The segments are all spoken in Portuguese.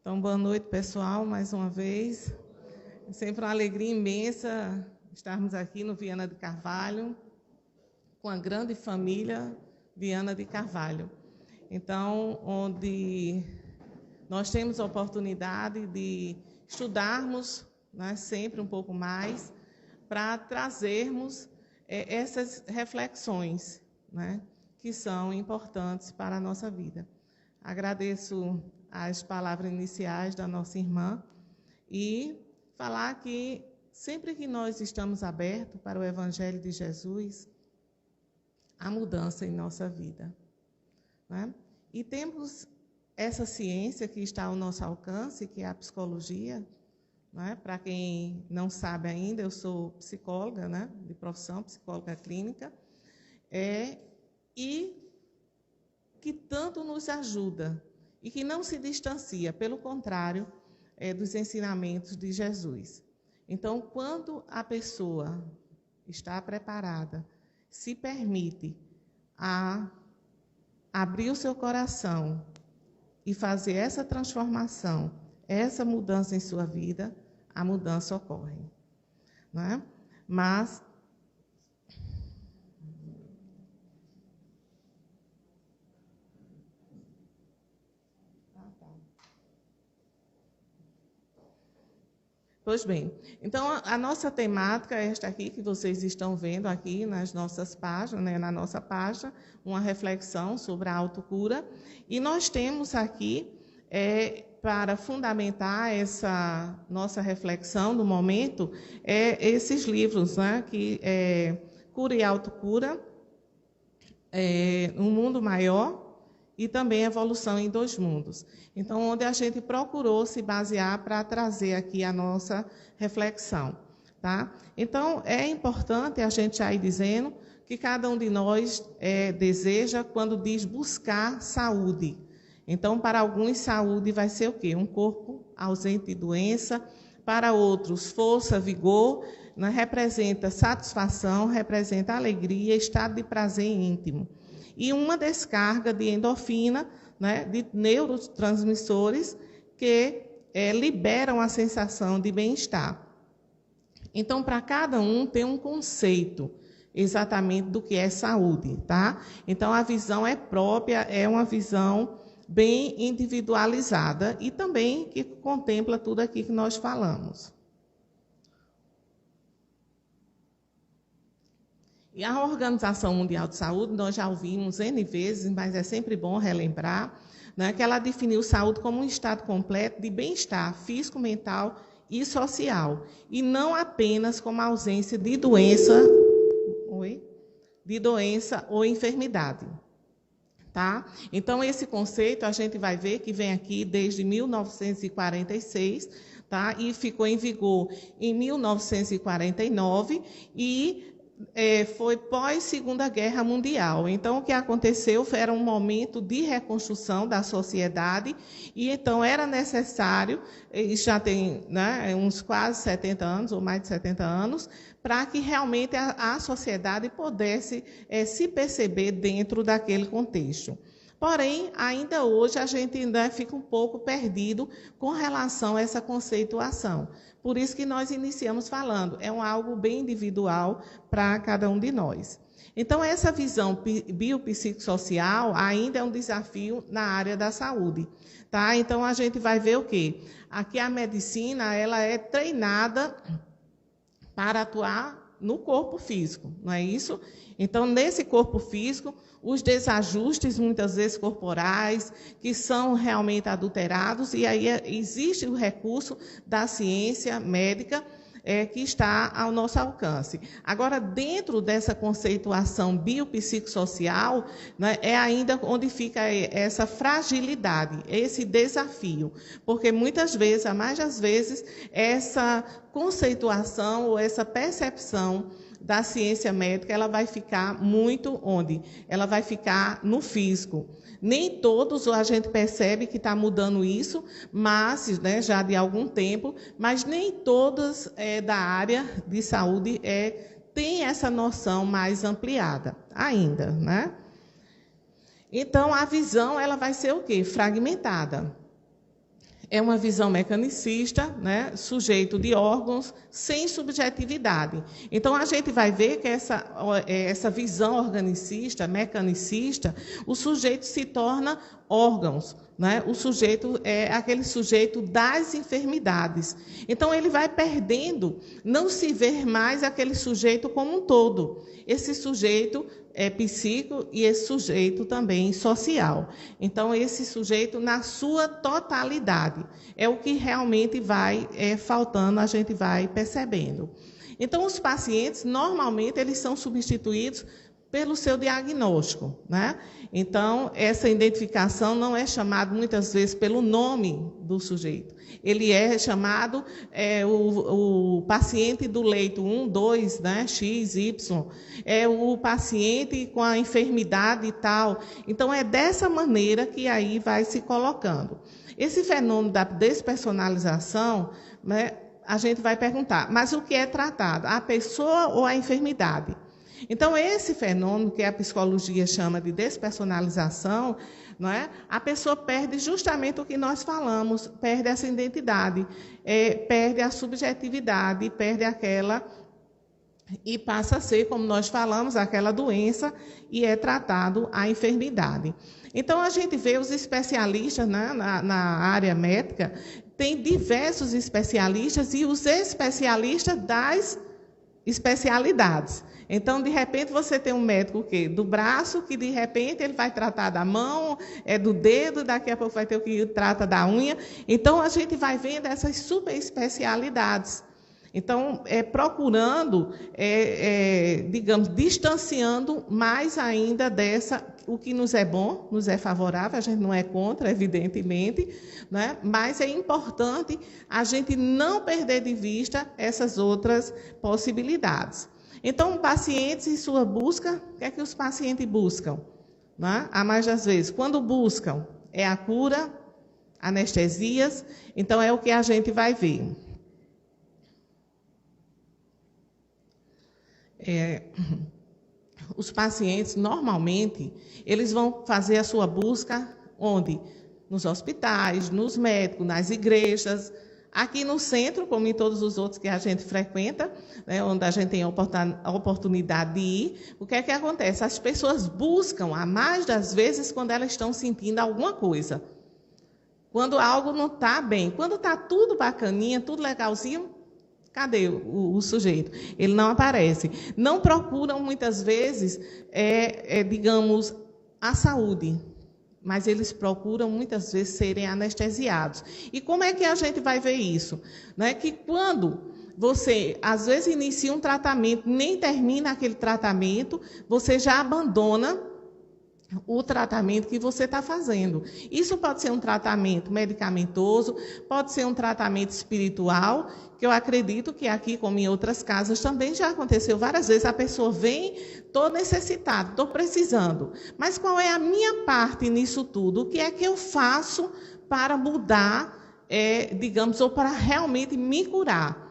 Então, boa noite, pessoal, mais uma vez. É sempre uma alegria imensa estarmos aqui no Viana de Carvalho, com a grande família Viana de Carvalho. Então, onde nós temos a oportunidade de estudarmos, né, sempre um pouco mais, para trazermos essas reflexões, né, que são importantes para a nossa vida. Agradeço as palavras iniciais da nossa irmã e falar que sempre que nós estamos abertos para o Evangelho de Jesus, há mudança em nossa vida, né? E temos essa ciência que está ao nosso alcance, que é a psicologia, né? Para quem não sabe ainda, eu sou psicóloga, né, de profissão, psicóloga clínica, e que tanto nos ajuda e que não se distancia, pelo contrário, dos ensinamentos de Jesus. Então, quando a pessoa está preparada, se permite a abrir o seu coração e fazer essa transformação, essa mudança em sua vida, a mudança ocorre, não é? Mas pois bem, então a nossa temática é esta aqui, que vocês estão vendo aqui nas nossas páginas, né, na nossa página, uma reflexão sobre a autocura. E nós temos aqui, para fundamentar essa nossa reflexão do momento, esses livros, né, que Cura e Autocura, Um Mundo Maior, e também Evolução em Dois Mundos. Então, onde a gente procurou se basear para trazer aqui a nossa reflexão, tá? Então, é importante a gente já ir dizendo que cada um de nós deseja, quando diz buscar saúde. Então, para alguns, saúde vai ser o quê? Um corpo ausente de doença. Para outros, força, vigor, né? Representa satisfação, representa alegria, estado de prazer íntimo. E uma descarga de endorfina, né, de neurotransmissores que liberam a sensação de bem-estar. Então, para cada um tem um conceito exatamente do que é saúde, tá? Então, a visão é própria, é uma visão bem individualizada e também que contempla tudo aqui que nós falamos. E a Organização Mundial de Saúde, nós já ouvimos N vezes, mas é sempre bom relembrar, né, que ela definiu saúde como um estado completo de bem-estar físico, mental e social, e não apenas como a ausência de doença, ou enfermidade. Tá? Então, esse conceito a gente vai ver que vem aqui desde 1946, tá? E ficou em vigor em 1949 e foi pós-Segunda Guerra Mundial. Então, o que aconteceu era um momento de reconstrução da sociedade e, então, era necessário, já tem, né, uns quase 70 anos, ou mais de 70 anos, para que realmente a sociedade pudesse se perceber dentro daquele contexto. Porém, ainda hoje, a gente ainda fica um pouco perdido com relação a essa conceituação. Por isso que nós iniciamos falando, é algo bem individual para cada um de nós. Então, essa visão biopsicossocial ainda é um desafio na área da saúde. Tá? Então, a gente vai ver o quê? Aqui a medicina ela é treinada para atuar no corpo físico, não é isso? Então, nesse corpo físico, os desajustes, muitas vezes corporais, que são realmente adulterados, e aí existe o recurso da ciência médica que está ao nosso alcance. Agora, dentro dessa conceituação biopsicossocial, né, é ainda onde fica essa fragilidade, esse desafio, porque muitas vezes, a mais das vezes, essa conceituação ou essa percepção da ciência médica, ela vai ficar muito onde? Ela vai ficar no físico. Nem todos a gente percebe que está mudando isso, mas, né, já de algum tempo, mas nem todas da área de saúde têm essa noção mais ampliada ainda, né? Então, a visão ela vai ser o quê? Fragmentada. é uma visão mecanicista, né, sujeito de órgãos, sem subjetividade. Então, a gente vai ver que essa visão organicista, mecanicista, o sujeito se torna órgãos, né? O sujeito é aquele sujeito das enfermidades. Então, ele vai perdendo, não se ver mais aquele sujeito como um todo. Esse sujeito é psíquico e esse sujeito também social. Então, esse sujeito na sua totalidade é o que realmente vai faltando, a gente vai percebendo. Então, os pacientes, normalmente, eles são substituídos pelo seu diagnóstico, né? Então, essa identificação não é chamada, muitas vezes, pelo nome do sujeito. Ele é chamado o paciente do leito 1, 2, né, X, Y, é o paciente com a enfermidade e tal. Então, é dessa maneira que aí vai se colocando. Esse fenômeno da despersonalização, né, a gente vai perguntar, mas o que é tratado? A pessoa ou a enfermidade? Então, esse fenômeno que a psicologia chama de despersonalização, não é? A pessoa perde justamente o que nós falamos, perde essa identidade, perde a subjetividade, perde aquela, e passa a ser, como nós falamos, aquela doença, e é tratado a enfermidade. Então, a gente vê os especialistas, né, na área médica, tem diversos especialistas e os especialistas das especialidades. Então, de repente, você tem um médico do braço, que de repente ele vai tratar da mão, do dedo, daqui a pouco vai ter o que trata da unha. Então, a gente vai vendo essas superespecialidades. Então, procurando, digamos, distanciando mais ainda o que nos é bom, nos é favorável, a gente não é contra, evidentemente, né? Mas é importante a gente não perder de vista essas outras possibilidades. Então, pacientes em sua busca, o que é que os pacientes buscam? Né? A mais das vezes, quando buscam, é a cura, anestesias, então é o que a gente vai ver. Os pacientes, normalmente, eles vão fazer a sua busca onde? Nos hospitais, nos médicos, nas igrejas, aqui no centro, como em todos os outros que a gente frequenta, né, onde a gente tem a oportunidade de ir. O que é que acontece? As pessoas buscam, a mais das vezes, quando elas estão sentindo alguma coisa. Quando algo não está bem. Quando está tudo bacaninha, tudo legalzinho, cadê o sujeito? Ele não aparece. Não procuram, muitas vezes, digamos, a saúde, mas eles procuram, muitas vezes, serem anestesiados. E como é que a gente vai ver isso? Não é que quando você, às vezes, inicia um tratamento, nem termina aquele tratamento, você já abandona o tratamento que você está fazendo. Isso pode ser um tratamento medicamentoso, pode ser um tratamento espiritual, que eu acredito que aqui, como em outras casas, também já aconteceu várias vezes. A pessoa vem, estou necessitada, estou precisando. Mas qual é a minha parte nisso tudo? O que é que eu faço para mudar, digamos, ou para realmente me curar?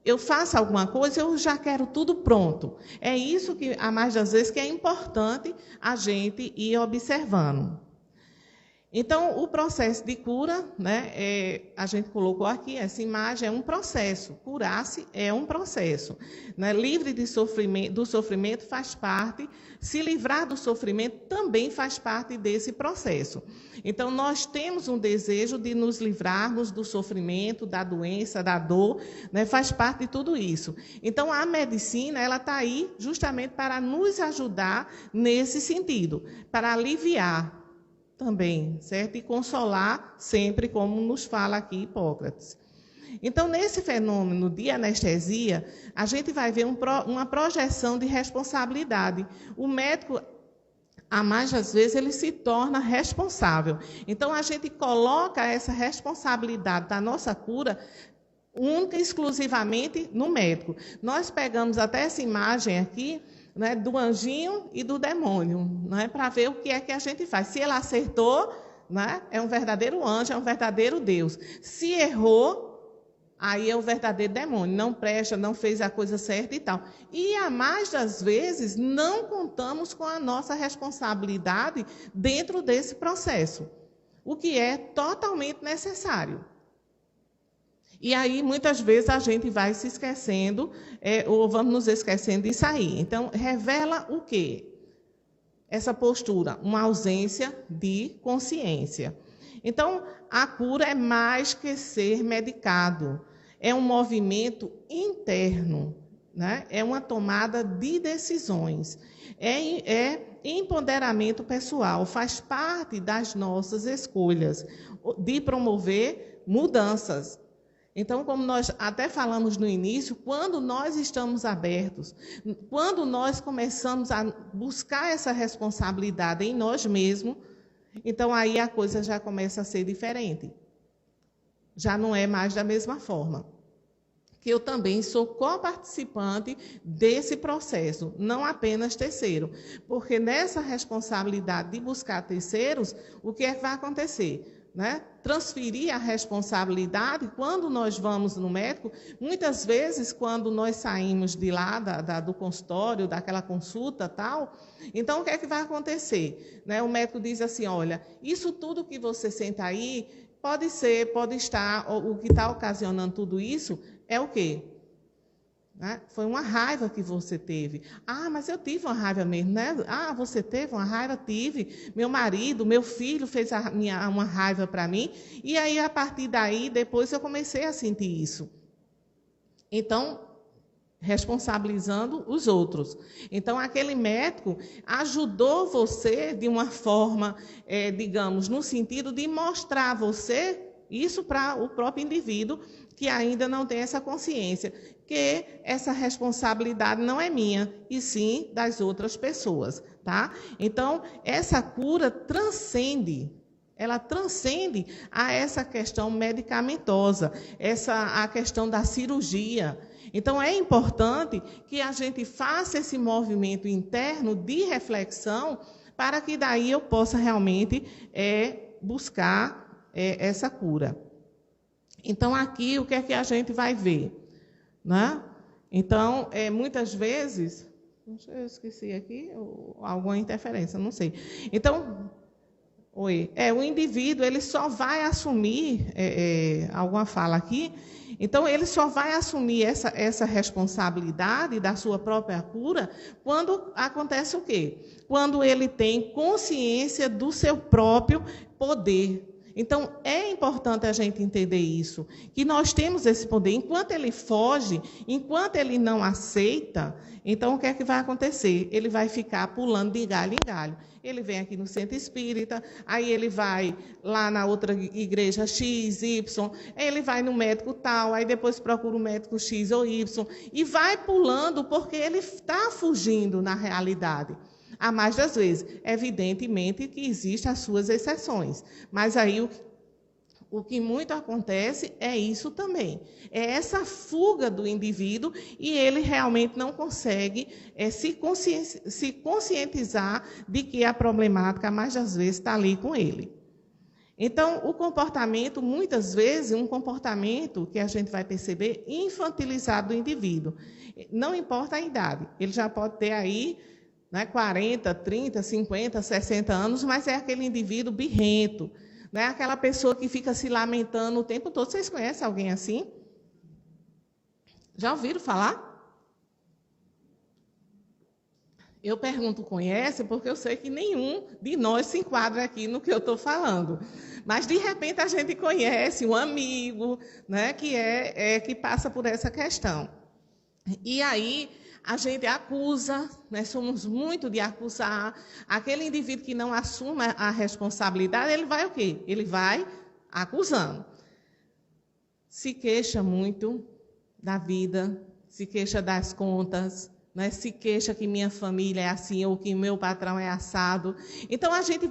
Eu faço alguma coisa, eu já quero tudo pronto. É isso que, a mais das vezes, que é importante a gente ir observando. Então, o processo de cura, né, a gente colocou aqui, essa imagem é um processo. Curar-se é um processo. Né? Livre de sofrimento, do sofrimento faz parte, se livrar do sofrimento também faz parte desse processo. Então, nós temos um desejo de nos livrarmos do sofrimento, da doença, da dor, né? Faz parte de tudo isso. Então, a medicina, ela está aí justamente para nos ajudar nesse sentido, para aliviar também, certo? E consolar sempre, como nos fala aqui Hipócrates. Então, nesse fenômeno de anestesia, a gente vai ver uma projeção de responsabilidade. O médico, a mais das vezes, ele se torna responsável. Então, a gente coloca essa responsabilidade da nossa cura única e exclusivamente no médico. Nós pegamos até essa imagem aqui, né, do anjinho e do demônio, né, para ver o que é que a gente faz. Se ele acertou, né, é um verdadeiro anjo, é um verdadeiro Deus. Se errou, aí é o verdadeiro demônio, não presta, não fez a coisa certa e tal. E, a mais das vezes, não contamos com a nossa responsabilidade dentro desse processo. o que é totalmente necessário. E aí, muitas vezes, a gente vai se esquecendo, ou vamos nos esquecendo disso aí. Então, revela o quê? Essa postura, uma ausência de consciência. Então, a cura é mais que ser medicado. É um movimento interno, né? É uma tomada de decisões. É empoderamento pessoal, faz parte das nossas escolhas, de promover mudanças. Então, como nós até falamos no início, quando nós estamos abertos, quando nós começamos a buscar essa responsabilidade em nós mesmos, então aí a coisa já começa a ser diferente. Já não é mais da mesma forma. Que eu também sou coparticipante desse processo, não apenas terceiro. Porque nessa responsabilidade de buscar terceiros, o que é que vai acontecer? Né? Transferir a responsabilidade, quando nós vamos no médico, muitas vezes, quando nós saímos de lá, do consultório, daquela consulta, tal, então o que é que vai acontecer? Né? O médico diz assim, olha, isso tudo que você sente aí, pode estar, o que está ocasionando tudo isso é o quê? Né? Foi uma raiva que você teve. Ah, mas eu tive uma raiva mesmo, né? Ah, você teve uma raiva? Tive. Meu marido, meu filho fez uma raiva para mim. E aí, a partir daí, depois eu comecei a sentir isso. Então, responsabilizando os outros. Então, aquele médico ajudou você de uma forma, digamos, no sentido de mostrar a você isso para o próprio indivíduo que ainda não tem essa consciência, que essa responsabilidade não é minha, e sim das outras pessoas, tá? Então, essa cura transcende, ela transcende a essa questão medicamentosa, a questão da cirurgia. Então, é importante que a gente faça esse movimento interno de reflexão para que daí eu possa realmente buscar essa cura. Então, aqui, o que é que a gente vai ver? Né? Então, muitas vezes... Eu esqueci aqui, alguma interferência, não sei. Então, o indivíduo ele só vai assumir, alguma fala aqui, então ele só vai assumir essa responsabilidade da sua própria cura quando acontece o quê? Quando ele tem consciência do seu próprio poder. Então, é importante a gente entender isso, que nós temos esse poder. Enquanto ele foge, enquanto ele não aceita, então o que é que vai acontecer? Ele vai ficar pulando de galho em galho. Ele vem aqui no centro espírita, aí ele vai lá na outra igreja X, Y, ele vai no médico tal, aí depois procura o médico X ou Y, e vai pulando porque ele está fugindo na realidade. A mais das vezes, evidentemente que existem as suas exceções, mas aí o que muito acontece é isso também, é essa fuga do indivíduo e ele realmente não consegue se conscientizar de que a problemática, a mais das vezes, está ali com ele. Então, o comportamento, muitas vezes, um comportamento que a gente vai perceber infantilizado do indivíduo, não importa a idade, ele já pode ter aí 40, 30, 50, 60 anos, mas é aquele indivíduo birrento, não é aquela pessoa que fica se lamentando o tempo todo. Vocês conhecem alguém assim? Já ouviram falar? Eu pergunto, conhece? Porque eu sei que nenhum de nós se enquadra aqui no que eu estou falando. Mas, de repente, a gente conhece um amigo, né, que passa por essa questão. E aí a gente acusa, nós somos muito de acusar. Aquele indivíduo que não assume a responsabilidade, ele vai o quê? Ele vai acusando. Se queixa muito da vida, se queixa das contas, né? Se queixa que minha família é assim ou que meu patrão é assado. Então, a gente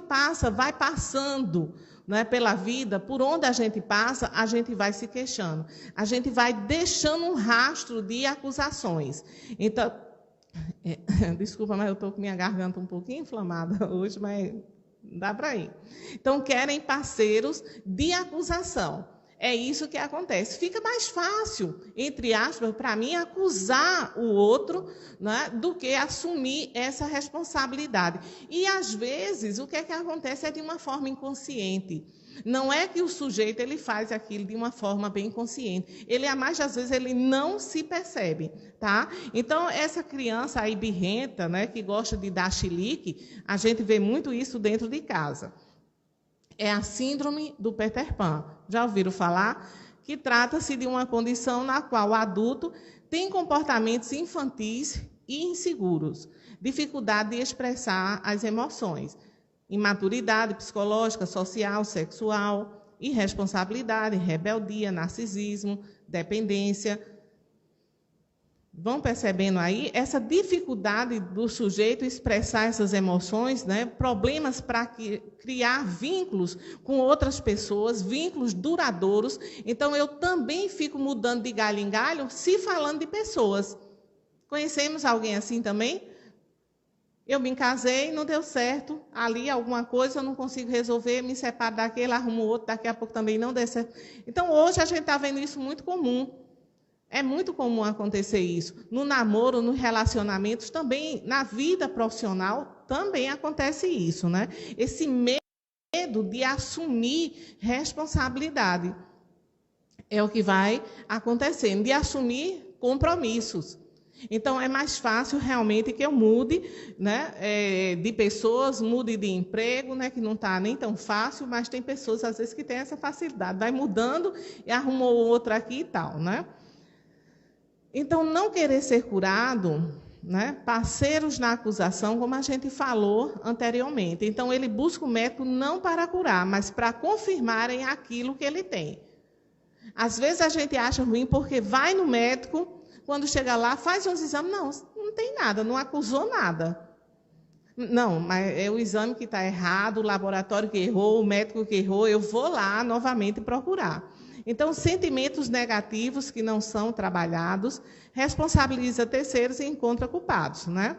vai passando, né, pela vida, por onde a gente passa, a gente vai se queixando. A gente vai deixando um rastro de acusações. Então, desculpa, mas eu estou com minha garganta um pouquinho inflamada hoje, mas dá para ir. Então, querem parceiros de acusação. É isso que acontece. Fica mais fácil, entre aspas, para mim, acusar o outro, né, do que assumir essa responsabilidade. E, às vezes, o que é que acontece é de uma forma inconsciente. Não é que o sujeito ele faz aquilo de uma forma bem consciente. Ele, a mais das vezes, ele não se percebe, tá? Então, essa criança aí birrenta, né, que gosta de dar chilique, a gente vê muito isso dentro de casa. É a síndrome do Peter Pan. Já ouviram falar? Que trata-se de uma condição na qual o adulto tem comportamentos infantis e inseguros, dificuldade de expressar as emoções, imaturidade psicológica, social, sexual, irresponsabilidade, rebeldia, narcisismo, dependência. Vão percebendo aí essa dificuldade do sujeito expressar essas emoções, né? Problemas para criar vínculos com outras pessoas, vínculos duradouros. Então, eu também fico mudando de galho em galho, se falando de pessoas. Conhecemos alguém assim também? Eu me casei, não deu certo, ali alguma coisa eu não consigo resolver, me separo daquele, arrumo outro, daqui a pouco também não deu certo. Então, hoje a gente está vendo isso muito comum. É muito comum acontecer isso. No namoro, nos relacionamentos, também, na vida profissional, também acontece isso, né? Esse medo de assumir responsabilidade é o que vai acontecendo, de assumir compromissos. Então, é mais fácil realmente que eu mude, né, de pessoas, mude de emprego, né, que não está nem tão fácil, mas tem pessoas, às vezes, que têm essa facilidade. Vai mudando e arrumou outra aqui e tal, né? Então, não querer ser curado, né, parceiros na acusação, como a gente falou anteriormente. Então, ele busca o método não para curar, mas para confirmarem aquilo que ele tem. Às vezes, a gente acha ruim porque vai no médico, quando chega lá, faz uns exames, não tem nada, não acusou nada. Não, mas é o exame que está errado, o laboratório que errou, o médico que errou, eu vou lá novamente procurar. Então, sentimentos negativos que não são trabalhados, responsabiliza terceiros e encontra culpados, né?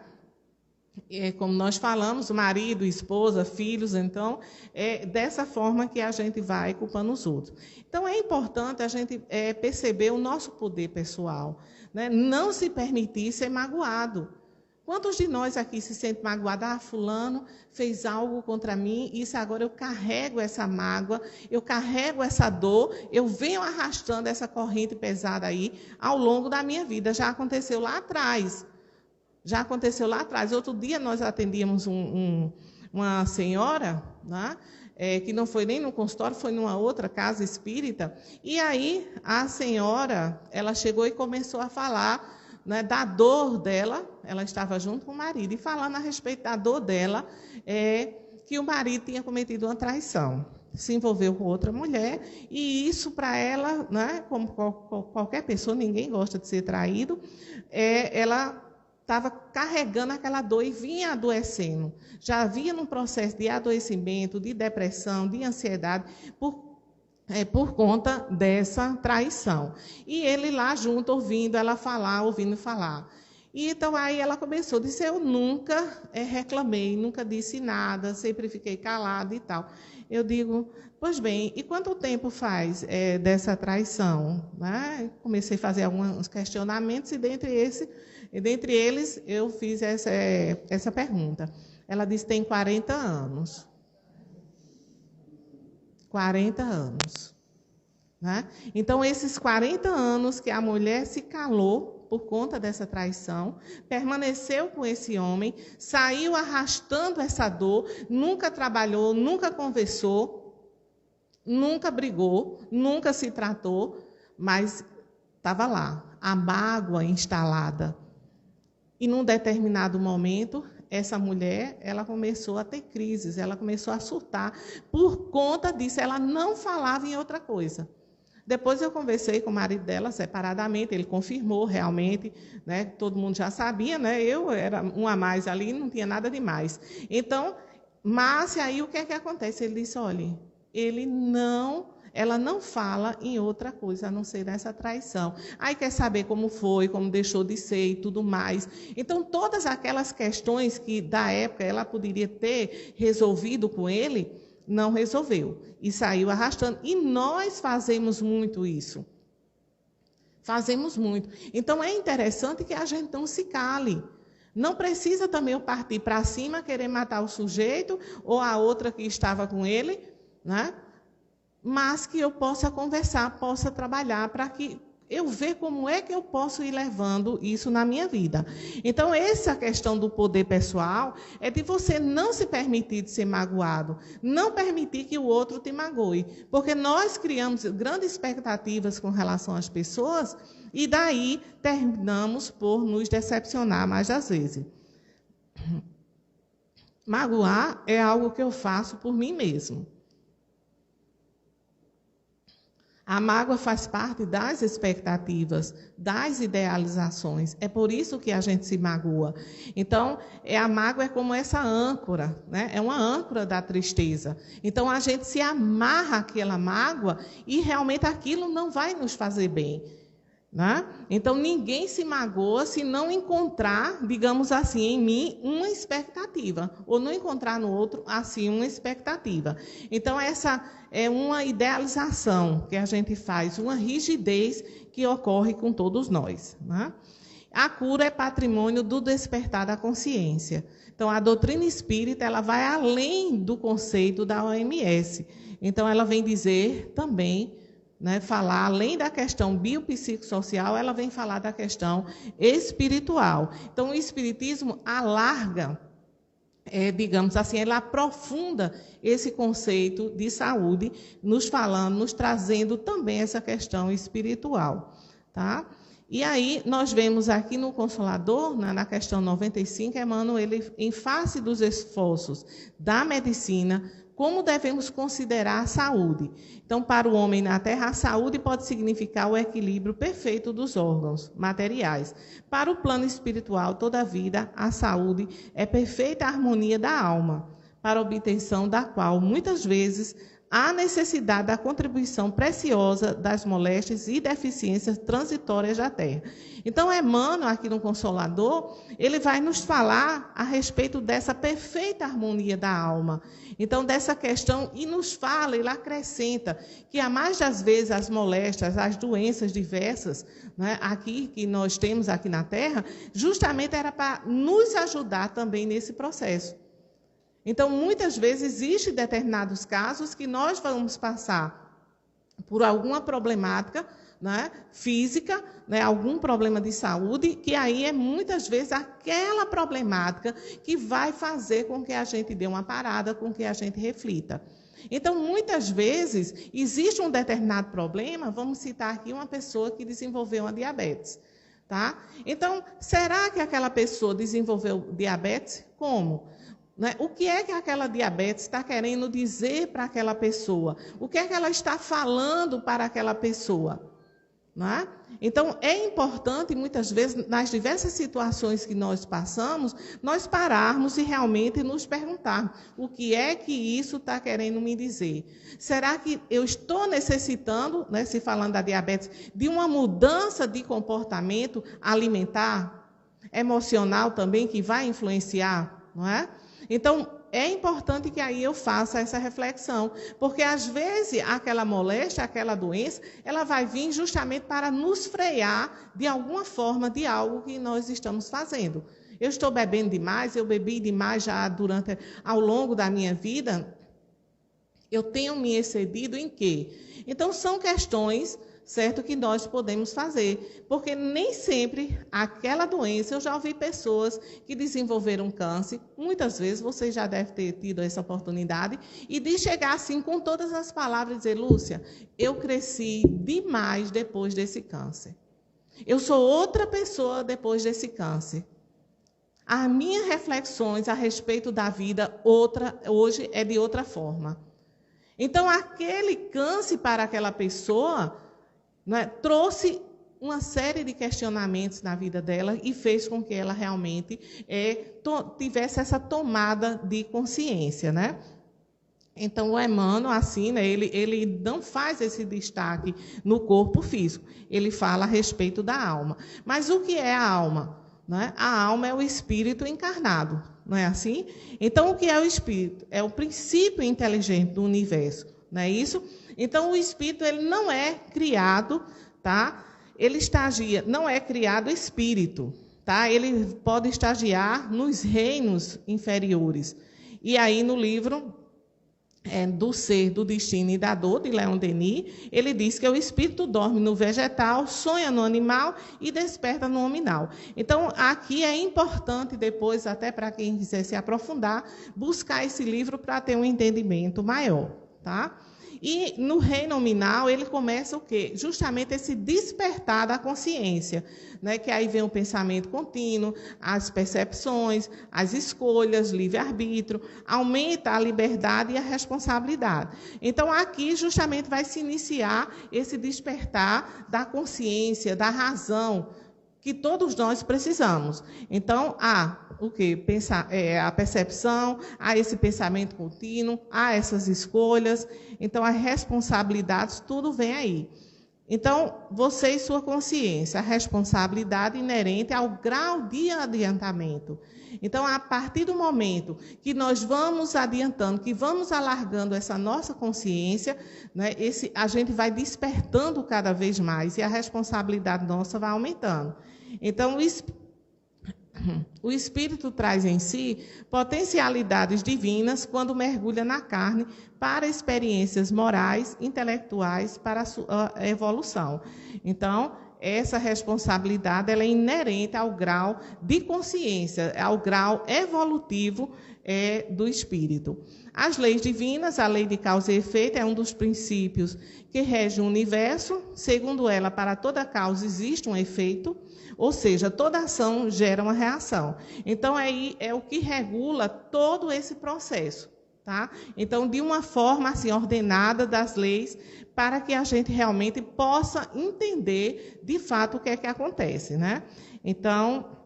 Como nós falamos, marido, esposa, filhos, então, é dessa forma que a gente vai culpando os outros. Então, é importante a gente perceber o nosso poder pessoal, né? Não se permitir ser magoado. Quantos de nós aqui se sentem magoados? Ah, fulano fez algo contra mim, isso agora eu carrego essa mágoa, eu carrego essa dor, eu venho arrastando essa corrente pesada aí ao longo da minha vida. Já aconteceu lá atrás. Outro dia nós atendíamos uma senhora, né, que não foi nem no consultório, foi numa outra casa espírita, e aí a senhora, ela chegou e começou a falar, né, da dor dela. Ela estava junto com o marido, e falando a respeito da dor dela, que o marido tinha cometido uma traição, se envolveu com outra mulher, e isso para ela, né, como qualquer pessoa, ninguém gosta de ser traído, ela estava carregando aquela dor e vinha adoecendo. Já havia num processo de adoecimento, de depressão, de ansiedade, por conta dessa traição. E ele lá junto, ouvindo ela falar, ouvindo falar. E então aí ela começou, disse, eu nunca reclamei, nunca disse nada, sempre fiquei calada e tal. Eu digo, pois bem, e quanto tempo faz dessa traição? Né? Comecei a fazer alguns questionamentos, e dentre eles eu fiz essa pergunta. Ela disse, tem 40 anos. 40 anos. Né? Então, esses 40 anos que a mulher se calou por conta dessa traição, permaneceu com esse homem, saiu arrastando essa dor, nunca trabalhou, nunca conversou, nunca brigou, nunca se tratou, mas estava lá, a mágoa instalada. E num determinado momento, essa mulher, ela começou a ter crises, ela começou a surtar. Por conta disso, ela não falava em outra coisa. Depois eu conversei com o marido dela separadamente, ele confirmou realmente, né, todo mundo já sabia, né, eu era um a mais ali, não tinha nada de mais. Então, mas aí o que é que acontece? Ele disse, olha, ela não fala em outra coisa, a não ser nessa traição. Aí quer saber como foi, como deixou de ser e tudo mais. Então, todas aquelas questões que, da época, ela poderia ter resolvido com ele, não resolveu e saiu arrastando. E nós fazemos muito isso. Fazemos muito. Então, é interessante que a gente não se cale. Não precisa também eu partir para cima, querer matar o sujeito ou a outra que estava com ele, né? Mas que eu possa conversar, possa trabalhar para que eu ver como é que eu posso ir levando isso na minha vida. Então, essa questão do poder pessoal é de você não se permitir de ser magoado, não permitir que o outro te magoe, porque nós criamos grandes expectativas com relação às pessoas e daí terminamos por nos decepcionar mais das vezes. Magoar é algo que eu faço por mim mesmo. A mágoa faz parte das expectativas, das idealizações. É por isso que a gente se magoa. Então, a mágoa é como essa âncora, né? É uma âncora da tristeza. Então, a gente se amarra àquela mágoa e realmente aquilo não vai nos fazer bem. Né? Então, ninguém se magoa se não encontrar, digamos assim, em mim, uma expectativa, ou não encontrar no outro, assim, uma expectativa. Então, essa é uma idealização que a gente faz, uma rigidez que ocorre com todos nós. Né? A cura é patrimônio do despertar da consciência. Então, a doutrina espírita ela vai além do conceito da OMS. Então, ela vem dizer também, né, falar, além da questão biopsicossocial, ela vem falar da questão espiritual. Então, o espiritismo alarga, digamos assim, ela aprofunda esse conceito de saúde, nos falando, nos trazendo também essa questão espiritual. Tá? E aí, nós vemos aqui no Consolador, na questão 95, Emmanuel, ele, em face dos esforços da medicina, como devemos considerar a saúde? Então, para o homem na Terra, a saúde pode significar o equilíbrio perfeito dos órgãos materiais. Para o plano espiritual, toda a vida, a saúde é perfeita harmonia da alma, para a obtenção da qual, muitas vezes, há necessidade da contribuição preciosa das moléstias e deficiências transitórias da Terra. Então, Emmanuel, aqui no Consolador, ele vai nos falar a respeito dessa perfeita harmonia da alma. Então, dessa questão, e nos fala, ele acrescenta, que a mais das vezes as moléstias, as doenças diversas, né, aqui que nós temos aqui na Terra, justamente era para nos ajudar também nesse processo. Então, muitas vezes, existem determinados casos que nós vamos passar por alguma problemática, né, física, né, algum problema de saúde, que aí é muitas vezes aquela problemática que vai fazer com que a gente dê uma parada, com que a gente reflita. Então, muitas vezes, existe um determinado problema, vamos citar aqui uma pessoa que desenvolveu uma diabetes. Tá? Então, será que aquela pessoa desenvolveu diabetes? Como? O que é que aquela diabetes está querendo dizer para aquela pessoa? O que é que ela está falando para aquela pessoa? Não é? Então, é importante, muitas vezes, nas diversas situações que nós passamos, nós pararmos e realmente nos perguntar o que é que isso está querendo me dizer. Será que eu estou necessitando, né, se falando da diabetes, de uma mudança de comportamento alimentar, emocional também, que vai influenciar, não é? Então, é importante que aí eu faça essa reflexão, porque às vezes aquela moléstia, aquela doença, ela vai vir justamente para nos frear de alguma forma de algo que nós estamos fazendo. Eu estou bebendo demais, eu bebi demais já ao longo da minha vida, eu tenho me excedido em quê? Então, são questões, certo, que nós podemos fazer, porque nem sempre aquela doença, eu já ouvi pessoas que desenvolveram câncer, muitas vezes você já deve ter tido essa oportunidade, e de chegar assim com todas as palavras e dizer, Lúcia, eu cresci demais depois desse câncer. Eu sou outra pessoa depois desse câncer. As minhas reflexões a respeito da vida hoje é de outra forma. Então, aquele câncer para aquela pessoa, né, trouxe uma série de questionamentos na vida dela e fez com que ela realmente tivesse essa tomada de consciência, né? Então, o Emmanuel, assim, né, ele não faz esse destaque no corpo físico, ele fala a respeito da alma. Mas o que é a alma? Né? A alma é o espírito encarnado. não é assim? Então, o que é o espírito? É o princípio inteligente do universo, não é isso? Então, o espírito ele não é criado, tá? Ele estagia, não é criado espírito, tá? Ele pode estagiar nos reinos inferiores. E aí, no livro do Ser, do Destino e da Dor, de Leon Denis, ele diz que o espírito dorme no vegetal, sonha no animal e desperta no hominal. Então, aqui é importante, depois, até para quem quiser se aprofundar, buscar esse livro para ter um entendimento maior, tá? E no reino nominal, ele começa o quê? Justamente esse despertar da consciência, né? Que aí vem o pensamento contínuo, as percepções, as escolhas, livre-arbítrio, aumenta a liberdade e a responsabilidade. Então, aqui justamente vai se iniciar esse despertar da consciência, da razão, que todos nós precisamos. Então, o quê? A percepção, há esse pensamento contínuo, há essas escolhas, então as responsabilidades, tudo vem aí. Então, você e sua consciência, a responsabilidade inerente ao grau de adiantamento. Então, a partir do momento que nós vamos adiantando, que vamos alargando essa nossa consciência, né, a gente vai despertando cada vez mais e a responsabilidade nossa vai aumentando. Então, o espírito traz em si potencialidades divinas quando mergulha na carne para experiências morais, intelectuais, para a sua evolução. Então, essa responsabilidade ela é inerente ao grau de consciência, ao grau evolutivo do espírito. As leis divinas, a lei de causa e efeito, é um dos princípios que rege o universo. Segundo ela, para toda causa existe um efeito, ou seja, toda ação gera uma reação. Então, aí é o que regula todo esse processo. Tá? Então, de uma forma assim, ordenada das leis, para que a gente realmente possa entender, de fato, o que é que acontece. Né? Então,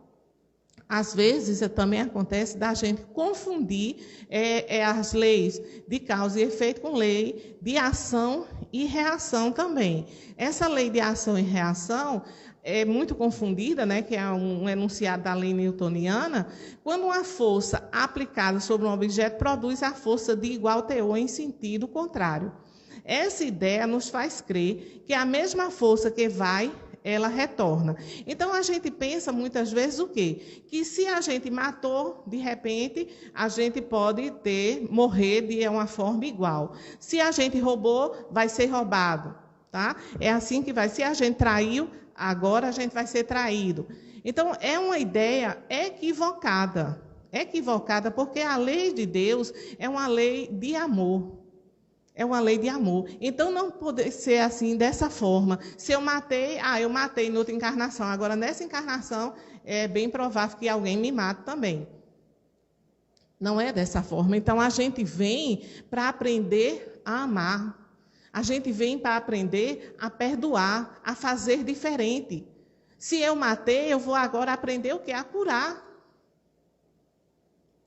às vezes, também acontece da gente confundir as leis de causa e efeito com lei de ação e reação também. Essa lei de ação e reação é muito confundida, né, que é um enunciado da lei newtoniana, quando uma força aplicada sobre um objeto produz a força de igual teor em sentido contrário. Essa ideia nos faz crer que a mesma força que vai, ela retorna. Então, a gente pensa muitas vezes o quê? Que se a gente matou, de repente, a gente pode morrer de uma forma igual. Se a gente roubou, vai ser roubado. Tá? É assim que vai. Se a gente traiu, agora a gente vai ser traído. Então, é uma ideia equivocada. Equivocada porque a lei de Deus é uma lei de amor. É uma lei de amor. Então, não pode ser assim, dessa forma. Se eu matei, eu matei em outra encarnação. Agora, nessa encarnação, é bem provável que alguém me mate também. Não é dessa forma. Então, a gente vem para aprender a amar. A gente vem para aprender a perdoar, a fazer diferente. Se eu matei, eu vou agora aprender o quê? A curar.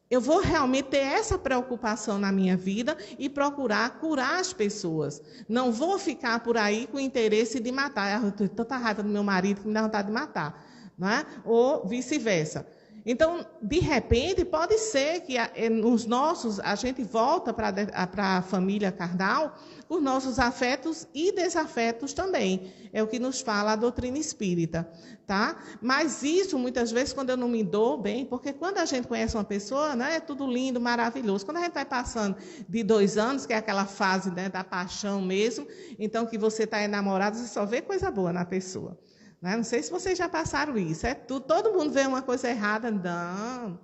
Eu vou realmente ter essa preocupação na minha vida e procurar curar as pessoas. Não vou ficar por aí com o interesse de matar. Eu tenho tanta raiva do meu marido que me dá vontade de matar. Não é? Ou vice-versa. Então, de repente, pode ser que a gente volta para a família carnal os nossos afetos e desafetos também. É o que nos fala a doutrina espírita. Tá? Mas isso, muitas vezes, quando eu não me dou bem, porque quando a gente conhece uma pessoa, né, é tudo lindo, maravilhoso. Quando a gente vai passando de 2 anos, que é aquela fase, né, da paixão mesmo, então que você está enamorado, você só vê coisa boa na pessoa. Não sei se vocês já passaram isso. Todo mundo vê uma coisa errada. Não.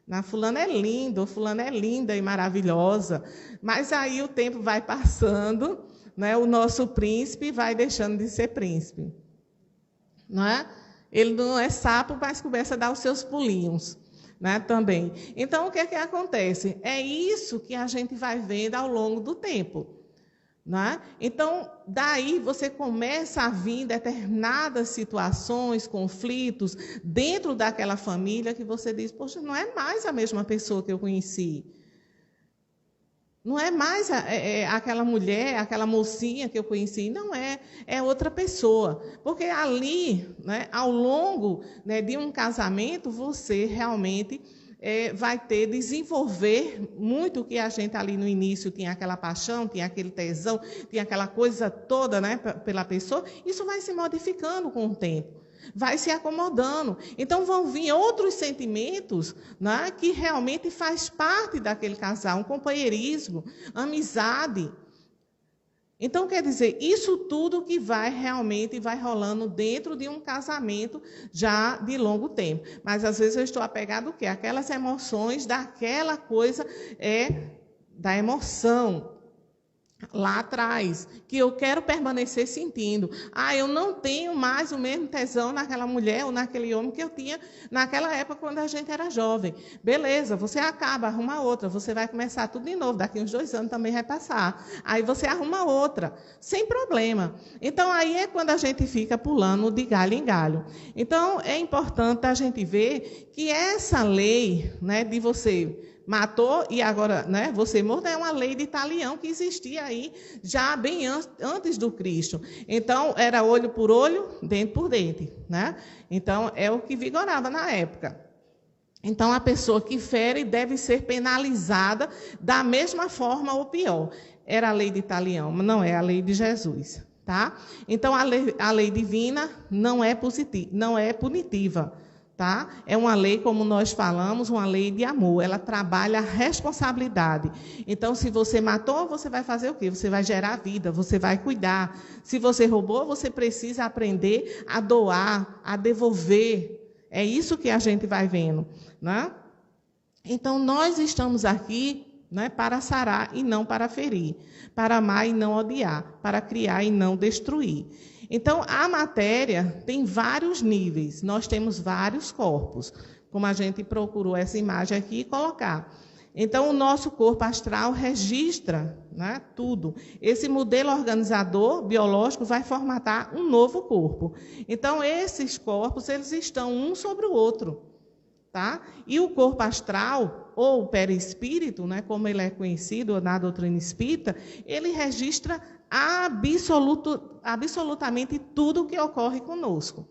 Na fulana é lindo, fulana é linda e maravilhosa. Mas aí o tempo vai passando, né? O nosso príncipe vai deixando de ser príncipe. Não é? Ele não é sapo, mas começa a dar os seus pulinhos. Né, também. Então, o que é que acontece? É isso que a gente vai vendo ao longo do tempo. Né? Então, daí você começa a vir determinadas situações, conflitos, dentro daquela família que você diz, poxa, não é mais a mesma pessoa que eu conheci. Não é mais aquela mulher, aquela mocinha que eu conheci, não é. É outra pessoa. Porque ali, né, ao longo, né, de um casamento, você realmente vai desenvolver muito o que a gente ali no início tinha aquela paixão, tinha aquele tesão, tinha aquela coisa toda, né, pela pessoa. Isso vai se modificando com o tempo, vai se acomodando. Então, vão vir outros sentimentos, né, que realmente faz parte daquele casal, um companheirismo, amizade. Então, quer dizer, isso tudo que realmente vai rolando dentro de um casamento já de longo tempo. Mas, às vezes, eu estou apegado ao quê? Aquelas emoções, daquela coisa, da emoção lá atrás, que eu quero permanecer sentindo. Eu não tenho mais o mesmo tesão naquela mulher ou naquele homem que eu tinha naquela época quando a gente era jovem. Beleza, você acaba, arruma outra, você vai começar tudo de novo, daqui uns 2 anos também vai passar. Aí você arruma outra, sem problema. Então, aí é quando a gente fica pulando de galho em galho. Então, é importante a gente ver que essa lei, né, de você matou e agora, né, você morto, é uma lei de talião que existia aí já bem antes do Cristo. Então, era olho por olho, dente por dente, né? Então, é o que vigorava na época. Então, a pessoa que fere deve ser penalizada da mesma forma ou pior. Era a lei de talião, mas não é a lei de Jesus, tá? Então, a lei divina não é punitiva. Tá? É uma lei, como nós falamos, uma lei de amor. Ela trabalha a responsabilidade. Então, se você matou, você vai fazer o quê? Você vai gerar vida, você vai cuidar. Se você roubou, você precisa aprender a doar, a devolver. É isso que a gente vai vendo, né? Então, nós estamos aqui, né, para sarar e não para ferir, para amar e não odiar, para criar e não destruir. Então, a matéria tem vários níveis, nós temos vários corpos, como a gente procurou essa imagem aqui e colocar. Então, o nosso corpo astral registra, né, tudo. Esse modelo organizador biológico vai formatar um novo corpo. Então, esses corpos, eles estão um sobre o outro. Tá? E o corpo astral, ou perispírito, né, como ele é conhecido na doutrina espírita, ele registra absolutamente tudo o que ocorre conosco.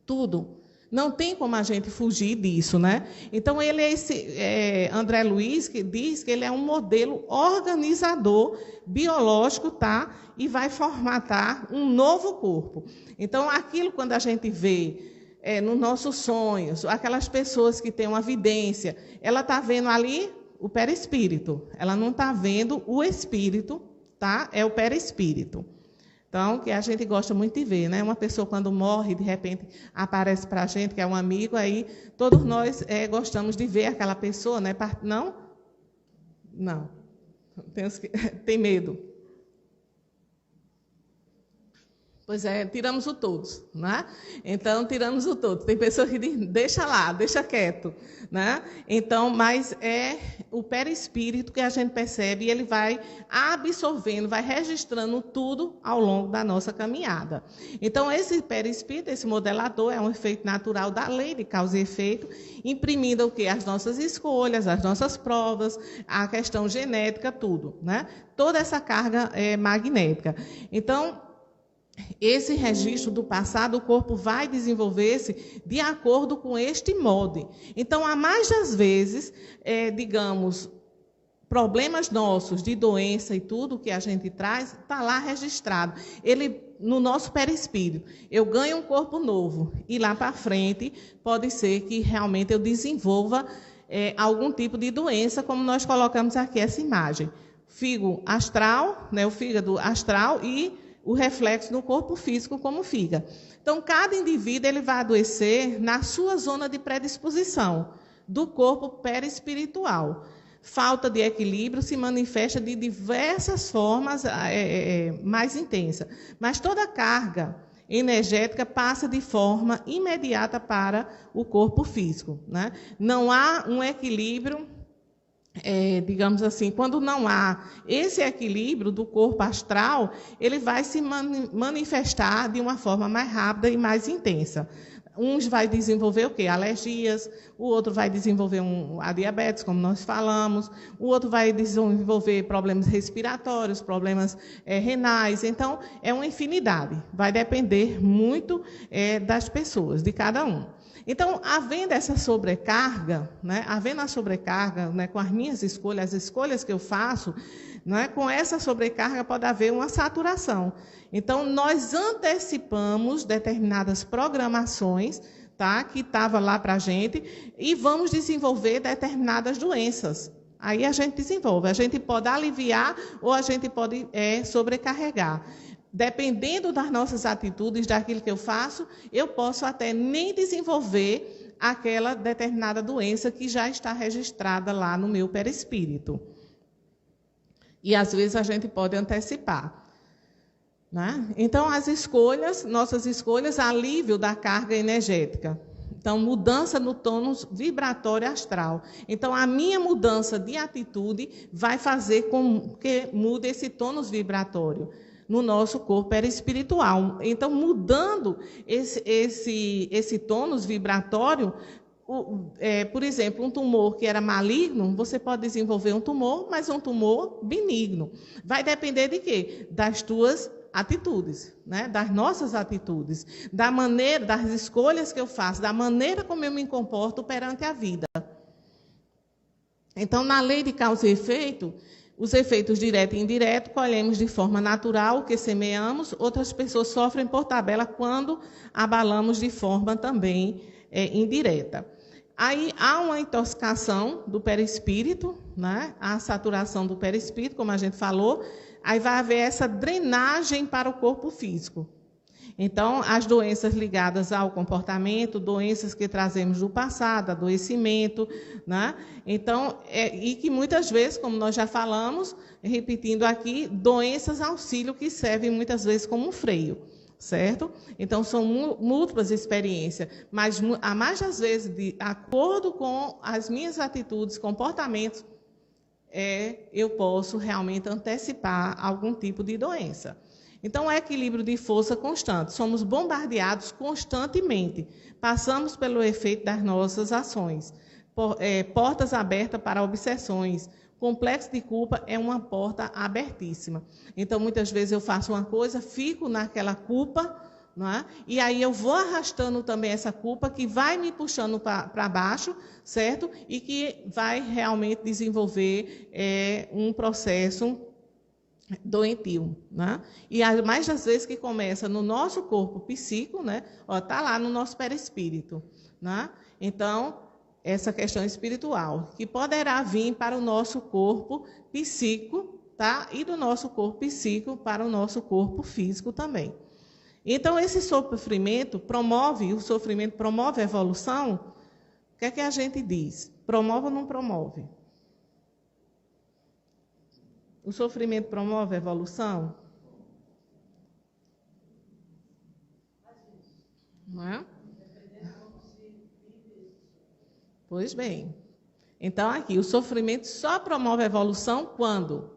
Tudo. Não tem como a gente fugir disso, né? Então, ele é André Luiz, que diz que ele é um modelo organizador biológico, tá? E vai formatar um novo corpo. Então, aquilo quando a gente vê nos nossos sonhos, aquelas pessoas que têm uma vidência, ela está vendo ali o perispírito, ela não está vendo o espírito, tá? É o perispírito. Então, que a gente gosta muito de ver, né? Uma pessoa quando morre, de repente aparece para a gente, que é um amigo, aí todos nós gostamos de ver aquela pessoa, né? Não? Não. Tem medo. Pois é, tiramos o todos, né? Então, tiramos o todos. Tem pessoas que dizem, deixa lá, deixa quieto, né? Então, mas é o perispírito que a gente percebe e ele vai absorvendo, vai registrando tudo ao longo da nossa caminhada. Então, esse perispírito, esse modelador, é um efeito natural da lei de causa e efeito, imprimindo o quê? As nossas escolhas, as nossas provas, a questão genética, tudo, né? Toda essa carga magnética. Então, esse registro do passado, o corpo vai desenvolver-se de acordo com este molde. Então, a mais das vezes, digamos, problemas nossos de doença e tudo que a gente traz, está lá registrado. Ele, no nosso perispírito, eu ganho um corpo novo e lá para frente pode ser que realmente eu desenvolva algum tipo de doença, como nós colocamos aqui essa imagem. Fígado astral, né, o fígado astral e o reflexo no corpo físico como fica. Então, cada indivíduo ele vai adoecer na sua zona de predisposição do corpo perispiritual. Falta de equilíbrio se manifesta de diversas formas mais intensas. Mas toda carga energética passa de forma imediata para o corpo físico, né? Não há um equilíbrio, digamos assim, quando não há esse equilíbrio do corpo astral, ele vai se manifestar de uma forma mais rápida e mais intensa. Uns vai desenvolver o quê? Alergias, o outro vai desenvolver a diabetes, como nós falamos, o outro vai desenvolver problemas respiratórios, problemas renais. Então, é uma infinidade. Vai depender muito das pessoas, de cada um. Então, havendo essa sobrecarga, né, havendo a sobrecarga, né, com as minhas escolhas, as escolhas que eu faço, né, com essa sobrecarga pode haver uma saturação. Então, nós antecipamos determinadas programações, tá, que estavam lá para a gente, e vamos desenvolver determinadas doenças. Aí a gente desenvolve. A gente pode aliviar ou a gente pode sobrecarregar. Dependendo das nossas atitudes, daquilo que eu faço, eu posso até nem desenvolver aquela determinada doença que já está registrada lá no meu perispírito. E, às vezes, a gente pode antecipar. Né? Então, as escolhas, nossas escolhas, alívio da carga energética. Então, mudança no tônus vibratório astral. Então, a minha mudança de atitude vai fazer com que mude esse tônus vibratório no nosso corpo perispiritual. Então, mudando esse tônus vibratório, por exemplo, um tumor que era maligno, você pode desenvolver um tumor, mas um tumor benigno. Vai depender de quê? Das tuas atitudes, né? Das nossas atitudes, da maneira, das escolhas que eu faço, da maneira como eu me comporto perante a vida. Então, na lei de causa e efeito, os efeitos direto e indireto colhemos de forma natural o que semeamos, outras pessoas sofrem por tabela quando abalamos de forma também indireta. Aí há uma intoxicação do perispírito, né? A saturação do perispírito, como a gente falou, aí vai haver essa drenagem para o corpo físico. Então, as doenças ligadas ao comportamento, doenças que trazemos do passado, adoecimento, né? Então, e que muitas vezes, como nós já falamos, repetindo aqui, doenças auxílio que servem muitas vezes como um freio, certo? Então, são múltiplas experiências, mas a mais das vezes, de acordo com as minhas atitudes, comportamentos, eu posso realmente antecipar algum tipo de doença. Então, é equilíbrio de força constante. Somos bombardeados constantemente. Passamos pelo efeito das nossas ações. Portas abertas para obsessões. Complexo de culpa é uma porta abertíssima. Então, muitas vezes eu faço uma coisa, fico naquela culpa, não é? E aí eu vou arrastando também essa culpa que vai me puxando para baixo, certo? E que vai realmente desenvolver um processo doentio, né? E mais das vezes que começa no nosso corpo psíquico, né? Está lá no nosso perispírito, né? Então, essa questão espiritual, que poderá vir para o nosso corpo psíquico, tá? E do nosso corpo psíquico para o nosso corpo físico também. Então, esse sofrimento o sofrimento promove a evolução? O que é que a gente diz? Promove ou não promove? O sofrimento promove a evolução? Não é? Pois bem. Então, aqui, o sofrimento só promove a evolução quando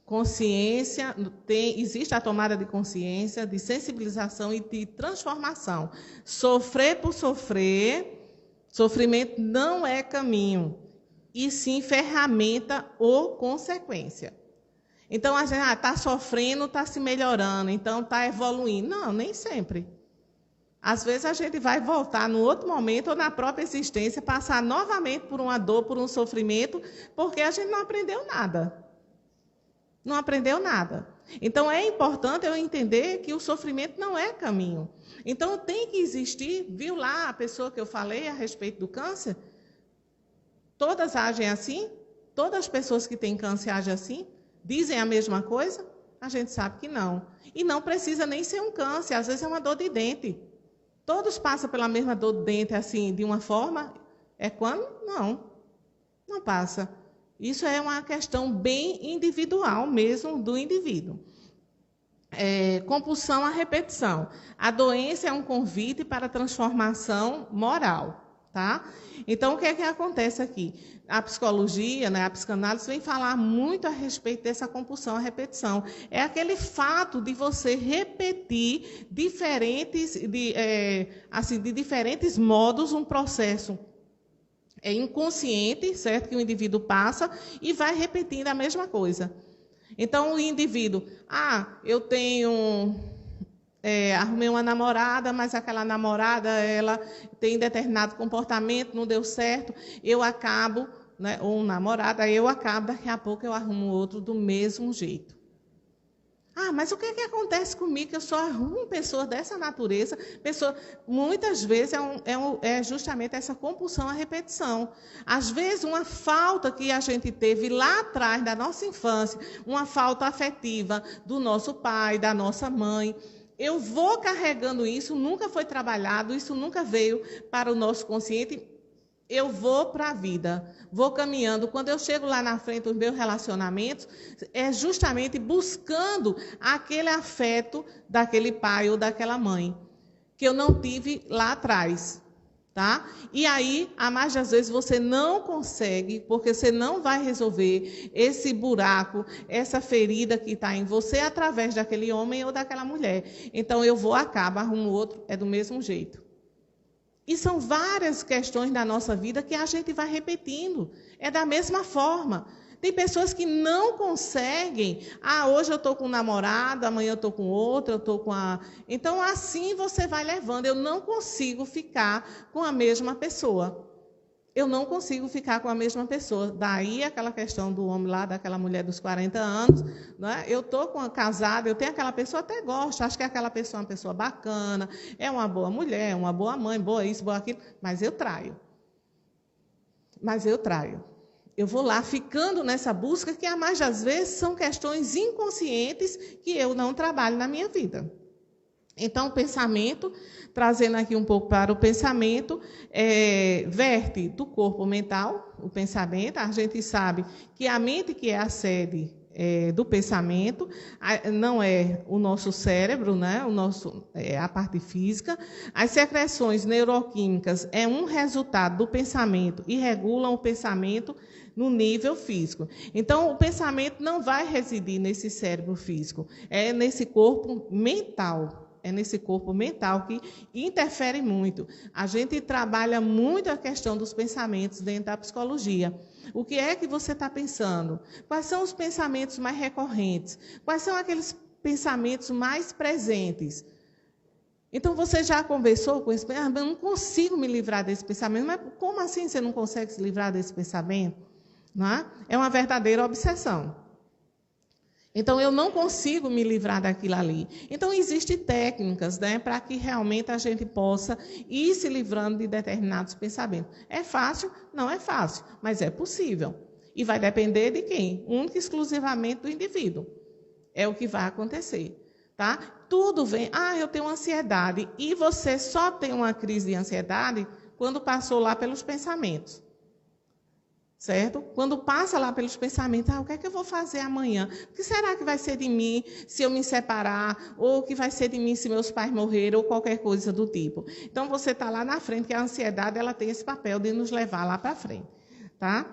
consciência, existe a tomada de consciência, de sensibilização e de transformação. Sofrer por sofrer, sofrimento não é caminho, e sim ferramenta ou consequência. Então, a gente está sofrendo, está se melhorando, então está evoluindo. Não, nem sempre. Às vezes, a gente vai voltar no outro momento ou na própria existência, passar novamente por uma dor, por um sofrimento, porque a gente não aprendeu nada. Não aprendeu nada. Então, é importante eu entender que o sofrimento não é caminho. Então, tem que existir, viu lá a pessoa que eu falei a respeito do câncer? Todas agem assim? Todas as pessoas que têm câncer agem assim? Dizem a mesma coisa? A gente sabe que não. E não precisa nem ser um câncer, às vezes é uma dor de dente. Todos passam pela mesma dor de dente assim, de uma forma? É quando? Não. Não passa. Isso é uma questão bem individual mesmo do indivíduo. Compulsão à repetição. A doença é um convite para a transformação moral. Tá? Então, o que é que acontece aqui? A psicologia, né, a psicanálise, vem falar muito a respeito dessa compulsão à repetição. É aquele fato de você repetir de diferentes modos um processo inconsciente, certo? Que o indivíduo passa e vai repetindo a mesma coisa. Então, o indivíduo, eu tenho arrumei uma namorada, mas aquela namorada ela tem determinado comportamento, não deu certo, eu acabo, né, ou um namorado, aí eu acabo, daqui a pouco eu arrumo outro do mesmo jeito. Ah, mas o que acontece comigo? Que eu só arrumo pessoas dessa natureza. Muitas vezes é justamente essa compulsão à repetição. Às vezes, uma falta que a gente teve lá atrás, da nossa infância, uma falta afetiva do nosso pai, da nossa mãe. Eu vou carregando isso, nunca foi trabalhado, isso nunca veio para o nosso consciente. Eu vou para a vida, vou caminhando. Quando eu chego lá na frente dos meus relacionamentos, é justamente buscando aquele afeto daquele pai ou daquela mãe, que eu não tive lá atrás. Tá? E aí, a mais das vezes, você não consegue, porque você não vai resolver esse buraco, essa ferida que está em você, através daquele homem ou daquela mulher. Então, eu vou, acabo, arrumo outro, é do mesmo jeito. E são várias questões da nossa vida que a gente vai repetindo. É da mesma forma. Tem pessoas que não conseguem. Ah, hoje eu estou com um namorado, amanhã eu estou com outro, eu estou com a... Então, assim você vai levando. Eu não consigo ficar com a mesma pessoa. Eu não consigo ficar com a mesma pessoa. Daí aquela questão do homem lá, daquela mulher dos 40 anos. Né? Eu estou casada, eu tenho aquela pessoa, até gosto, acho que aquela pessoa é uma pessoa bacana, é uma boa mulher, uma boa mãe, boa isso, boa aquilo, mas eu traio. Eu vou lá ficando nessa busca que, a mais das vezes, são questões inconscientes que eu não trabalho na minha vida. Então, o pensamento, trazendo aqui um pouco para o pensamento, verte do corpo mental, o pensamento. A gente sabe que a mente que é a sede do pensamento não é o nosso cérebro, né? A parte física. As secreções neuroquímicas é um resultado do pensamento e regulam o pensamento no nível físico. Então, o pensamento não vai residir nesse cérebro físico, é nesse corpo mental. É nesse corpo mental que interfere muito. A gente trabalha muito a questão dos pensamentos dentro da psicologia. O que é que você está pensando? Quais são os pensamentos mais recorrentes? Quais são aqueles pensamentos mais presentes? Então, você já conversou com esse pensamento? Eu não consigo me livrar desse pensamento. Mas como assim você não consegue se livrar desse pensamento? Não é? É uma verdadeira obsessão. Então, eu não consigo me livrar daquilo ali. Então, existem técnicas, né, para que realmente a gente possa ir se livrando de determinados pensamentos. É fácil? Não é fácil, mas é possível. E vai depender de quem? Única e exclusivamente do indivíduo. É o que vai acontecer. Tá? Tudo vem... Ah, eu tenho ansiedade. E você só tem uma crise de ansiedade quando passou lá pelos pensamentos. Certo? Quando passa lá pelos pensamentos, o que é que eu vou fazer amanhã? O que será que vai ser de mim se eu me separar? Ou o que vai ser de mim se meus pais morrerem? Ou qualquer coisa do tipo. Então, você está lá na frente, que a ansiedade ela tem esse papel de nos levar lá para frente. Tá?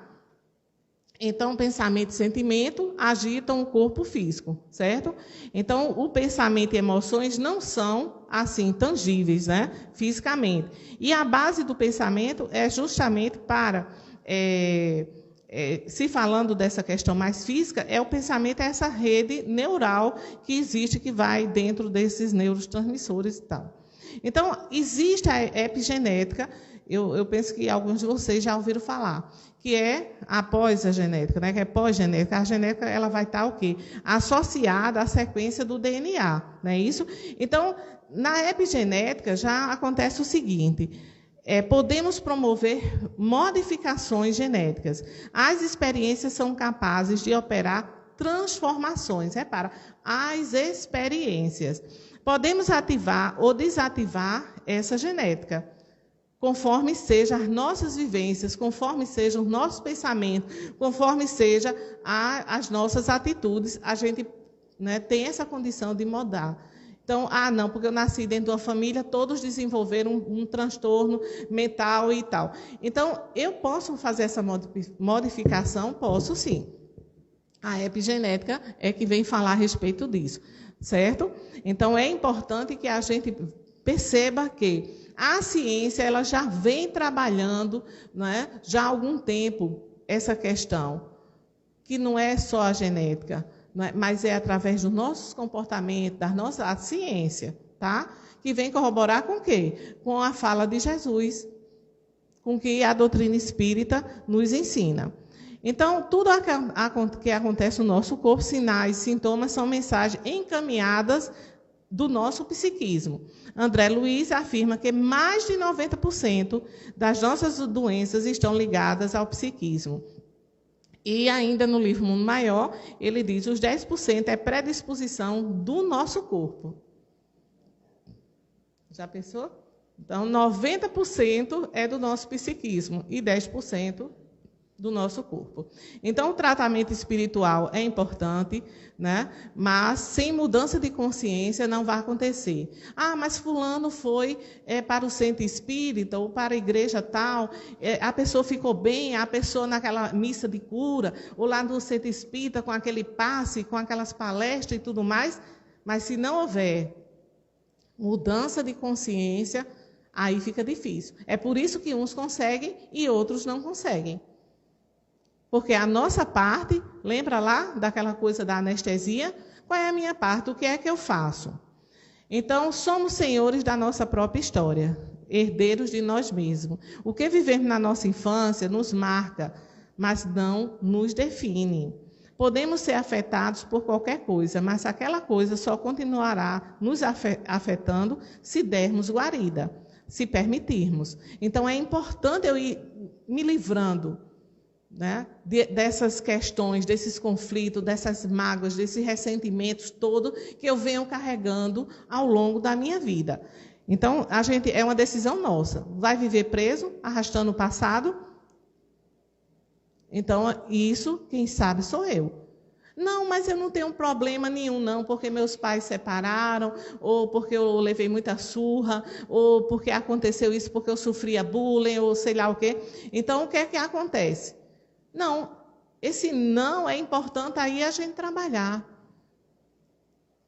Então, pensamento e sentimento agitam o corpo físico, certo? Então, o pensamento e emoções não são, assim, tangíveis, né? Fisicamente. E a base do pensamento é justamente para... se falando dessa questão mais física, o pensamento é essa rede neural que existe, que vai dentro desses neurotransmissores e tal. Então, existe a epigenética, eu penso que alguns de vocês já ouviram falar, que é após a genética, né? Que é pós-genética. A genética ela vai estar o quê? Associada à sequência do DNA, não é isso? Então, na epigenética já acontece o seguinte... podemos promover modificações genéticas. As experiências são capazes de operar transformações. Repara, as experiências. Podemos ativar ou desativar essa genética, conforme sejam as nossas vivências, conforme sejam os nossos pensamentos, conforme sejam as nossas atitudes, a gente, né, tem essa condição de mudar. Então, não, porque eu nasci dentro de uma família, todos desenvolveram um transtorno mental e tal. Então, eu posso fazer essa modificação? Posso, sim. A epigenética é que vem falar a respeito disso, certo? Então, é importante que a gente perceba que a ciência ela já vem trabalhando, né, já há algum tempo essa questão, que não é só a genética, mas é através dos nossos comportamentos, a ciência, tá? Que vem corroborar com o quê? Com a fala de Jesus, com o que a doutrina espírita nos ensina. Então, tudo que acontece no nosso corpo, sinais, sintomas, são mensagens encaminhadas do nosso psiquismo. André Luiz afirma que mais de 90% das nossas doenças estão ligadas ao psiquismo. E ainda no livro Mundo Maior, ele diz que os 10% é predisposição do nosso corpo. Já pensou? Então, 90% é do nosso psiquismo e 10% do nosso corpo. Então, o tratamento espiritual é importante, né? Mas sem mudança de consciência não vai acontecer. Ah, mas fulano foi para o centro espírita ou para a igreja tal, a pessoa ficou bem, a pessoa naquela missa de cura, ou lá no centro espírita com aquele passe, com aquelas palestras e tudo mais, mas se não houver mudança de consciência, aí fica difícil. É por isso que uns conseguem e outros não conseguem. Porque a nossa parte, lembra lá daquela coisa da anestesia? Qual é a minha parte? O que é que eu faço? Então, somos senhores da nossa própria história, herdeiros de nós mesmos. O que vivemos na nossa infância nos marca, mas não nos define. Podemos ser afetados por qualquer coisa, mas aquela coisa só continuará nos afetando se dermos guarida, se permitirmos. Então, é importante eu ir me livrando, né, dessas questões, desses conflitos, dessas mágoas, desses ressentimentos todos que eu venho carregando ao longo da minha vida. Então, é uma decisão nossa. Vai viver preso, arrastando o passado? Então, isso, quem sabe, sou eu. Não, mas eu não tenho problema nenhum, não, porque meus pais separaram, ou porque eu levei muita surra, ou porque aconteceu isso, porque eu sofria bullying, ou sei lá o quê. Então, o que é que acontece? Não, esse não é importante aí a gente trabalhar.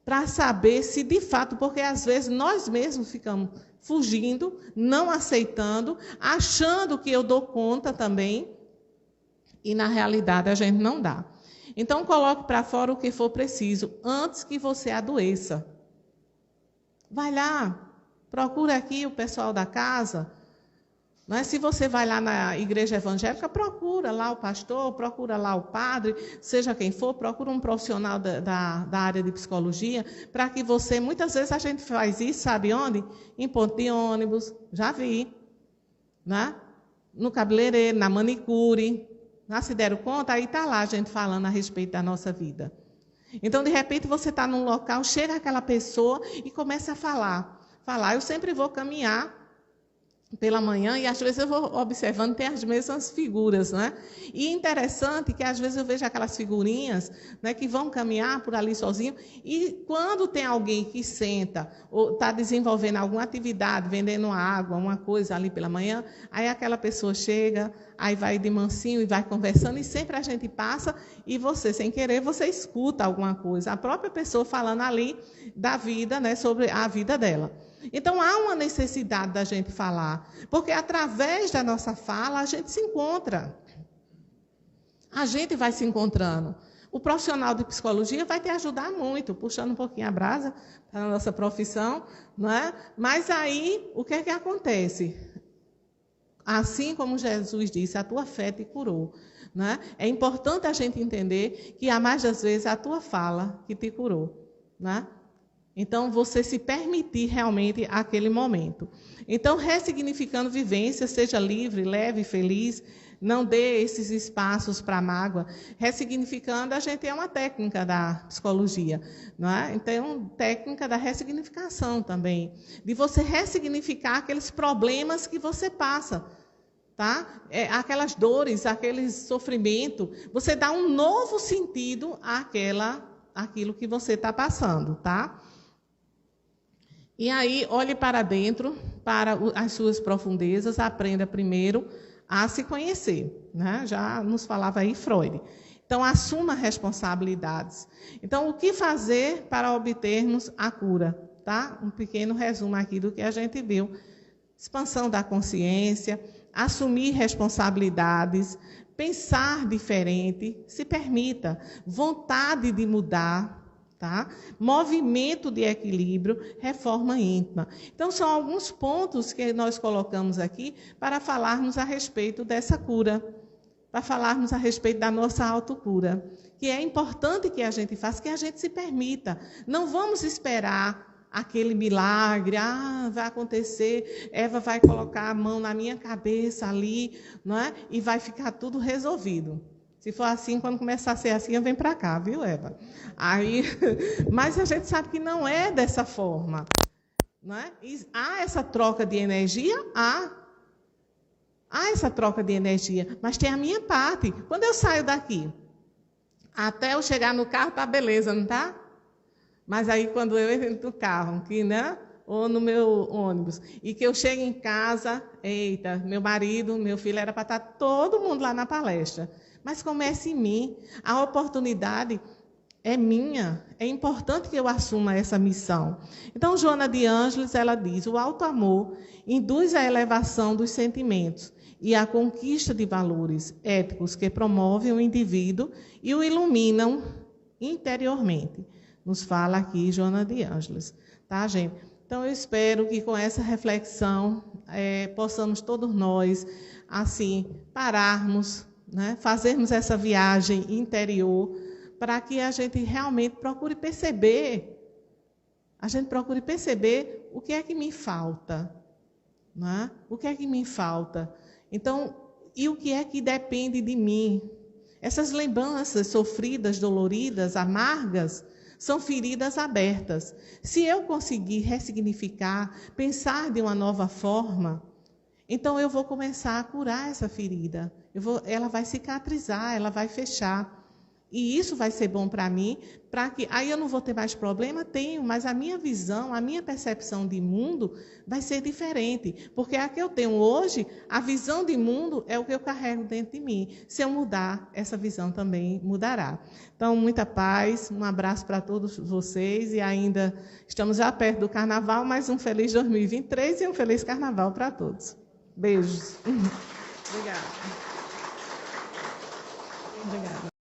Para saber se de fato, porque às vezes nós mesmos ficamos fugindo, não aceitando, achando que eu dou conta também, e na realidade a gente não dá. Então, coloque para fora o que for preciso, antes que você adoeça. Vai lá, procura aqui o pessoal da casa. Mas se você vai lá na igreja evangélica, procura lá o pastor, procura lá o padre, seja quem for, procura um profissional da área de psicologia, para que você, muitas vezes a gente faz isso, sabe onde? Em ponto de ônibus, já vi, né? No cabeleireiro, na manicure, já se deram conta? Aí está lá a gente falando a respeito da nossa vida. Então, de repente, você está num local, chega aquela pessoa e começa a falar. Eu sempre vou caminhar pela manhã, e às vezes eu vou observando, tem as mesmas figuras, né? E interessante que às vezes eu vejo aquelas figurinhas, né, que vão caminhar por ali sozinho, e quando tem alguém que senta, ou está desenvolvendo alguma atividade, vendendo água, uma coisa ali pela manhã, aí aquela pessoa chega, aí vai de mansinho e vai conversando, e sempre a gente passa, e você, sem querer, você escuta alguma coisa, a própria pessoa falando ali da vida, né, sobre a vida dela. Então, há uma necessidade da gente falar, porque através da nossa fala a gente se encontra. A gente vai se encontrando. O profissional de psicologia vai te ajudar muito, puxando um pouquinho a brasa para a nossa profissão, não é? Mas aí, o que é que acontece? Assim como Jesus disse, a tua fé te curou. Não é? É importante a gente entender que, a mais das vezes, a tua fala que te curou. Não é? Então, você se permitir realmente aquele momento. Então, ressignificando vivência, seja livre, leve, feliz, não dê esses espaços para a mágoa. Ressignificando, a gente é uma técnica da psicologia, não é? Então, técnica da ressignificação também, de você ressignificar aqueles problemas que você passa, tá? Aquelas dores, aquele sofrimento, você dá um novo sentido àquilo que você está passando, tá? E aí, olhe para dentro, para as suas profundezas, aprenda primeiro a se conhecer, né? Já nos falava aí Freud. Então, assuma responsabilidades. Então, o que fazer para obtermos a cura? Tá? Um pequeno resumo aqui do que a gente viu. Expansão da consciência, assumir responsabilidades, pensar diferente, se permita, vontade de mudar, tá? Movimento de equilíbrio, reforma íntima. Então, são alguns pontos que nós colocamos aqui para falarmos a respeito dessa cura, para falarmos a respeito da nossa autocura, que é importante que a gente faça, que a gente se permita. Não vamos esperar aquele milagre, vai acontecer, Eva vai colocar a mão na minha cabeça ali, não é? E vai ficar tudo resolvido. Se for assim, quando começar a ser assim, eu venho para cá, viu, Eva? Mas a gente sabe que não é dessa forma. Não é? Há essa troca de energia? Há essa troca de energia, mas tem a minha parte. Quando eu saio daqui, até eu chegar no carro, tá beleza, não tá? Mas aí, quando eu entro no carro, aqui, né? Ou no meu ônibus, e que eu chego em casa, eita, meu marido, meu filho, era para estar todo mundo lá na palestra. Mas começa em mim. A oportunidade é minha. É importante que eu assuma essa missão. Então, Joana de Ângeles, ela diz, o alto amor induz a elevação dos sentimentos e a conquista de valores éticos que promovem o indivíduo e o iluminam interiormente. Nos fala aqui Joana de Ângeles. Tá, gente? Então, eu espero que com essa reflexão possamos todos nós, assim, pararmos, né, fazermos essa viagem interior para que a gente realmente procure perceber, o que é que me falta, né? O que é que me falta? Então, e o que é que depende de mim? Essas lembranças sofridas, doloridas, amargas, são feridas abertas. Se eu conseguir ressignificar, pensar de uma nova forma, então eu vou começar a curar essa ferida. Ela vai cicatrizar, ela vai fechar. E isso vai ser bom para mim, para que aí eu não vou ter mais problema? Tenho, mas a minha visão, a minha percepção de mundo vai ser diferente. Porque a que eu tenho hoje, a visão de mundo é o que eu carrego dentro de mim. Se eu mudar, essa visão também mudará. Então, muita paz, um abraço para todos vocês e ainda estamos já perto do Carnaval, mas um feliz 2023 e um feliz Carnaval para todos. Beijos. Obrigada. Obrigada.